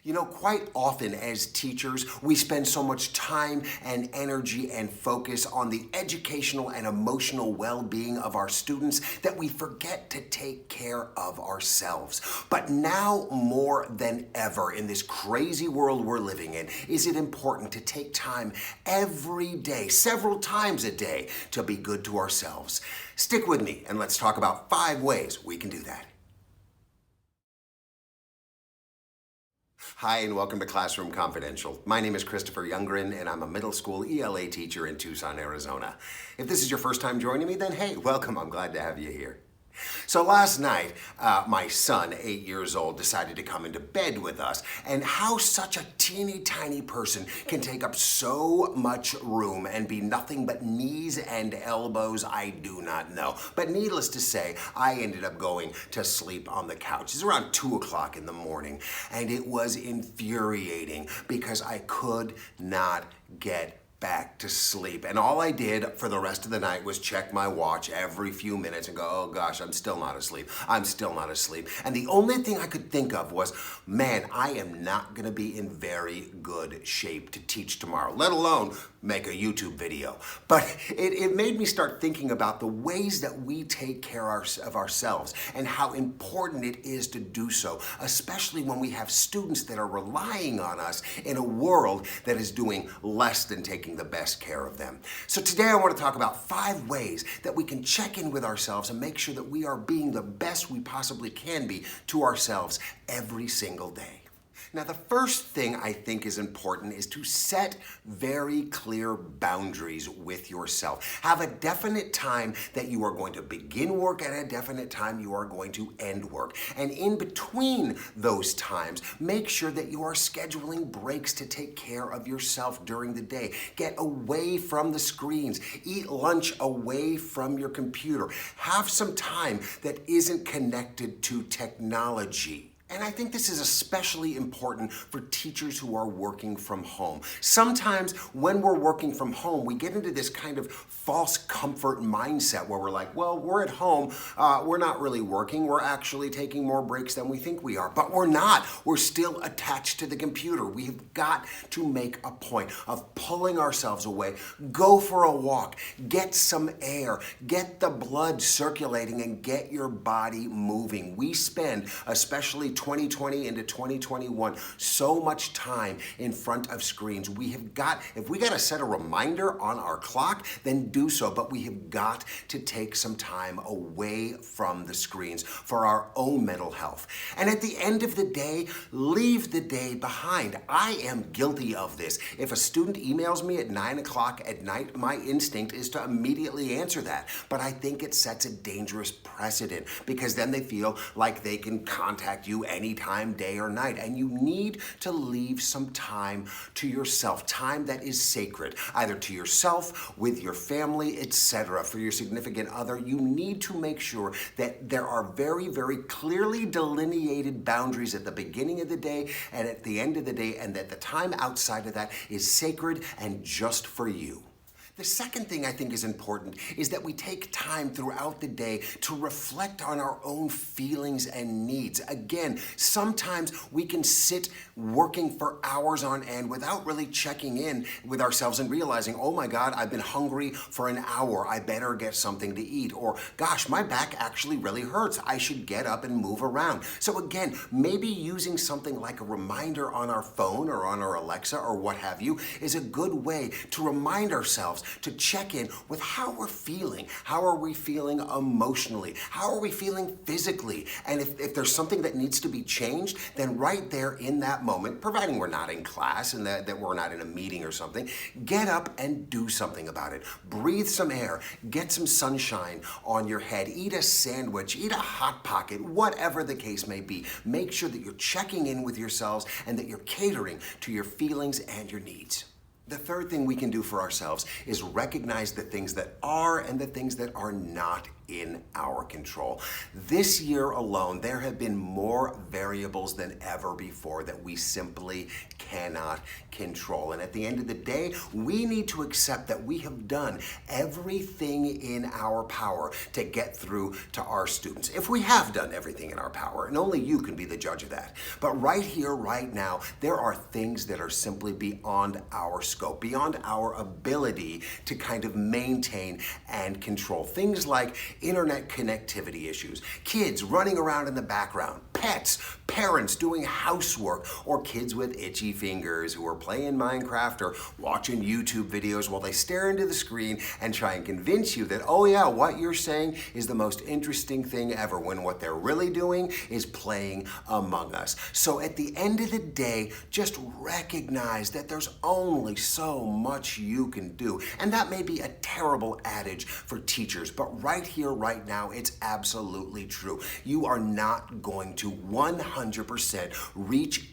You know, quite often as teachers, we spend so much time and energy and focus on the educational and emotional well-being of our students that we forget to take care of ourselves. But now more than ever in this crazy world we're living in, is it important to take time every day, several times a day, to be good to ourselves. Stick with me and let's talk about 5 ways we can do that. Hi, and welcome to Classroom Confidential. My name is Christopher Youngren, and I'm a middle school ELA teacher in Tucson, Arizona. If this is your first time joining me, then hey, welcome. I'm glad to have you here. So last night, my son, 8 years old, decided to come into bed with us. And how such a teeny tiny person can take up so much room and be nothing but knees and elbows, I do not know. But needless to say, I ended up going to sleep on the couch. It's around 2 o'clock in the morning, and it was infuriating because I could not get back to sleep. And all I did for the rest of the night was check my watch every few minutes and go, oh gosh, I'm still not asleep. I'm still not asleep. And the only thing I could think of was, man, I am not gonna be in very good shape to teach tomorrow, let alone make a YouTube video. But it made me start thinking about the ways that we take care of ourselves and how important it is to do so, especially when we have students that are relying on us in a world that is doing less than taking the best care of them. So today I want to talk about 5 ways that we can check in with ourselves and make sure that we are being the best we possibly can be to ourselves every single day. Now, the first thing I think is important is to set very clear boundaries with yourself. Have a definite time that you are going to begin work and a definite time you are going to end work. And in between those times, make sure that you are scheduling breaks to take care of yourself during the day. Get away from the screens. Eat lunch away from your computer. Have some time that isn't connected to technology. And I think this is especially important for teachers who are working from home. Sometimes when we're working from home, we get into this kind of false comfort mindset where we're like, well, we're at home, we're not really working, we're actually taking more breaks than we think we are. But we're not. We're still attached to the computer. We've got to make a point of pulling ourselves away, go for a walk, get some air, get the blood circulating, and get your body moving. We spend, especially 2020 into 2021, so much time in front of screens. If we got to set a reminder on our clock, then do so, but we have got to take some time away from the screens for our own mental health. And at the end of the day, leave the day behind. I am guilty of this. If a student emails me at 9 o'clock at night, my instinct is to immediately answer that. But I think it sets a dangerous precedent because then they feel like they can contact you anytime, day or night. And you need to leave some time to yourself, time that is sacred, either to yourself, with your family, etc. For your significant other, you need to make sure that there are very, very clearly delineated boundaries at the beginning of the day and at the end of the day, and that the time outside of that is sacred and just for you. The second thing I think is important is that we take time throughout the day to reflect on our own feelings and needs. Again, sometimes we can sit working for hours on end without really checking in with ourselves and realizing, oh my God, I've been hungry for an hour. I better get something to eat. Or, gosh, my back actually really hurts. I should get up and move around. So again, maybe using something like a reminder on our phone or on our Alexa or what have you is a good way to remind ourselves to check in with how we're feeling. How are we feeling emotionally? How are we feeling physically? And if there's something that needs to be changed, then right there in that moment, providing we're not in class and that we're not in a meeting or something, get up and do something about it. Breathe some air, get some sunshine on your head, eat a sandwich, eat a Hot Pocket, whatever the case may be. Make sure that you're checking in with yourselves and that you're catering to your feelings and your needs. The third thing we can do for ourselves is recognize the things that are and the things that are not in our control. This year alone, there have been more variables than ever before that we simply cannot control. And at the end of the day, we need to accept that we have done everything in our power to get through to our students. If we have done everything in our power, and only you can be the judge of that. But right here, right now, there are things that are simply beyond our scope, beyond our ability to kind of maintain and control. Things like internet connectivity issues, kids running around in the background, pets, parents doing housework, or kids with itchy fingers who are playing Minecraft or watching YouTube videos while they stare into the screen and try and convince you that, oh yeah, what you're saying is the most interesting thing ever, when what they're really doing is playing Among Us. So at the end of the day, just recognize that there's only so much you can do. And that may be a terrible adage for teachers, but right here, right now, it's absolutely true. You are not going to 100% reach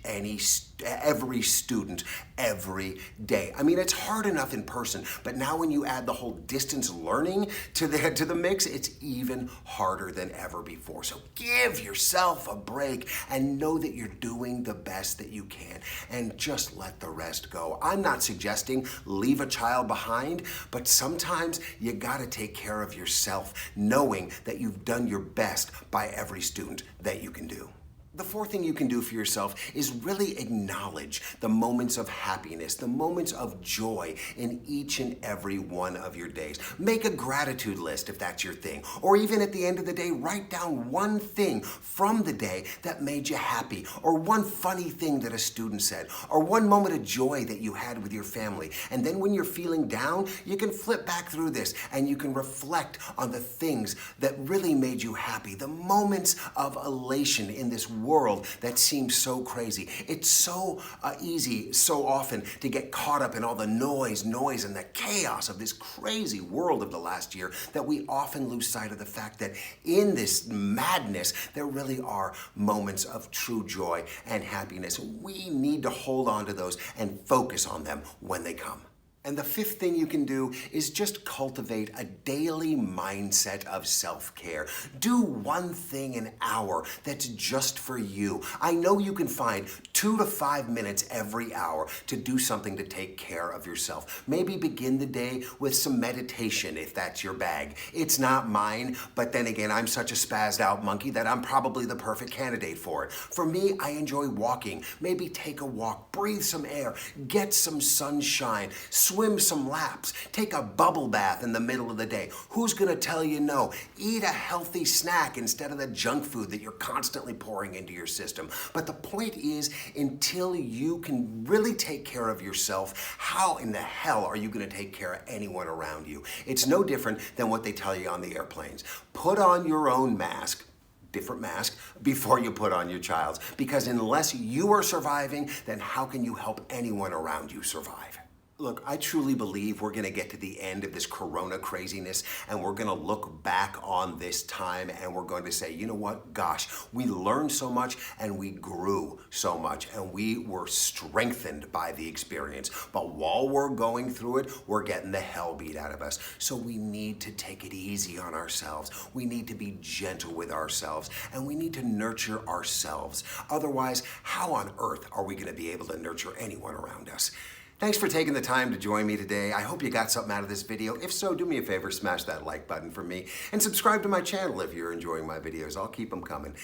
every student every day. I mean, it's hard enough in person, but now when you add the whole distance learning to the mix, it's even harder than ever before. So give yourself a break and know that you're doing the best that you can, and just let the rest go. I'm not suggesting leave a child behind, but sometimes you gotta take care of yourself, knowing that you've done your best by every student that you can do. The fourth thing you can do for yourself is really acknowledge the moments of happiness, the moments of joy in each and every one of your days. Make a gratitude list if that's your thing. Or even at the end of the day, write down one thing from the day that made you happy, or one funny thing that a student said, or one moment of joy that you had with your family. And then when you're feeling down, you can flip back through this and you can reflect on the things that really made you happy, the moments of elation in this world that seems so crazy. It's so easy so often to get caught up in all the noise and the chaos of this crazy world of the last year that we often lose sight of the fact that in this madness, there really are moments of true joy and happiness. We need to hold on to those and focus on them when they come. And the fifth thing you can do is just cultivate a daily mindset of self-care. Do one thing an hour that's just for you. I know you can find 2 to 5 minutes every hour to do something to take care of yourself. Maybe begin the day with some meditation if that's your bag. It's not mine, but then again, I'm such a spazzed out monkey that I'm probably the perfect candidate for it. For me, I enjoy walking. Maybe take a walk, breathe some air, get some sunshine, swim some laps, take a bubble bath in the middle of the day. Who's gonna tell you no? Eat a healthy snack instead of the junk food that you're constantly pouring into your system. But the point is, until you can really take care of yourself, how in the hell are you gonna take care of anyone around you? It's no different than what they tell you on the airplanes. Put on your own mask, different mask, before you put on your child's. Because unless you are surviving, then how can you help anyone around you survive? Look, I truly believe we're gonna get to the end of this corona craziness and we're gonna look back on this time and we're going to say, you know what, gosh, we learned so much and we grew so much and we were strengthened by the experience. But while we're going through it, we're getting the hell beat out of us. So we need to take it easy on ourselves. We need to be gentle with ourselves and we need to nurture ourselves. Otherwise, how on earth are we gonna be able to nurture anyone around us? Thanks for taking the time to join me today. I hope you got something out of this video. If so, do me a favor, smash that like button for me and subscribe to my channel if you're enjoying my videos. I'll keep them coming.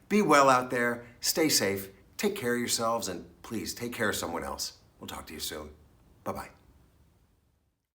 Be well out there, stay safe, take care of yourselves, and please take care of someone else. We'll talk to you soon. Bye-bye.